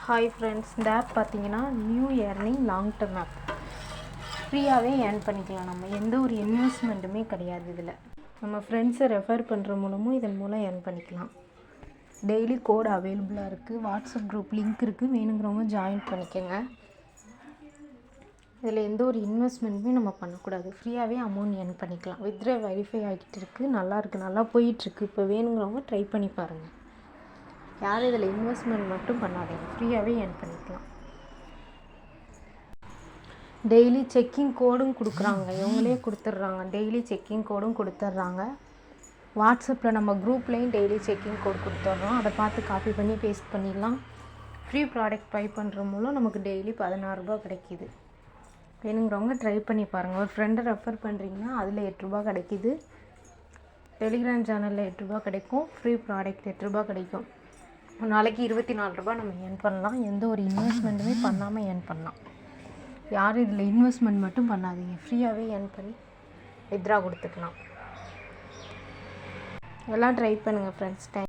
Hi friends, இந்த app பார்த்தீங்கன்னா new earning long term app. ஃப்ரீயாகவே ஏர்ன் பண்ணிக்கலாம். நம்ம எந்த ஒரு இன்வெஸ்ட்மெண்ட்டுமே கிடையாது. இதில் நம்ம ஃப்ரெண்ட்ஸை ரெஃபர் பண்ணுற மூலமும் இதன் மூலம் ஏர்ன் பண்ணிக்கலாம். டெய்லி கோட் அவைலபிளாக இருக்குது. வாட்ஸ்அப் குரூப் லிங்க் இருக்குது, வேணுங்கிறவங்க ஜாயின் பண்ணிக்கோங்க. இதில் எந்த ஒரு இன்வெஸ்ட்மெண்ட்டுமே நம்ம பண்ணக்கூடாது. ஃப்ரீயாகவே அமௌண்ட் ஏர்ன் பண்ணிக்கலாம். வித்ட்ரா வெரிஃபை ஆகிட்டு இருக்குது, நல்லா போயிட்டுருக்கு. இப்போ வேணுங்கிறவங்க ட்ரை பண்ணி பாருங்கள். யாரும் இதில் இன்வெஸ்ட்மெண்ட் மட்டும் பண்ணாதீங்க, ஃப்ரீயாகவே ஏர்ன் பண்ணிக்கலாம். டெய்லி செக்கிங் கோடும் கொடுக்குறாங்க, இவங்களே கொடுத்துட்றாங்க. டெய்லி செக்கிங் கோடும் கொடுத்துட்றாங்க. வாட்ஸ்அப்பில் நம்ம குரூப்லேயும் டெய்லி செக்கிங் கோட் கொடுத்துட்றோம். அதை பார்த்து காப்பி பண்ணி பேஸ்ட் பண்ணிடலாம். ஃப்ரீ ப்ராடக்ட் பை பண்ணுற மூலம் நமக்கு டெய்லி 16 ரூபா கிடைக்கிது. வேணுங்கிறவங்க ட்ரை பண்ணி பாருங்கள். ஒரு ஃப்ரெண்டை ரெஃபர் பண்ணுறீங்கன்னா அதில் 8 ரூபா கிடைக்கிது. டெலிகிராம் சேனலில் 8 ரூபா கிடைக்கும். ஃப்ரீ ப்ராடக்ட் 8 ரூபா கிடைக்கும். ஒரு நாளைக்கு 24 ரூபா நம்ம ஏர்ன் பண்ணலாம். எந்த ஒரு இன்வெஸ்ட்மெண்ட்டுமே பண்ணாமல் ஏர்ன் பண்ணலாம். யாரும் இதில் இன்வெஸ்ட்மெண்ட் மட்டும் பண்ணாதீங்க, ஃப்ரீயாகவே ஏர்ன் பண்ணி வித்ட்ரா கொடுத்துக்கலாம். எல்லாம் ட்ரை பண்ணுங்கள் ஃப்ரெண்ட்ஸ்.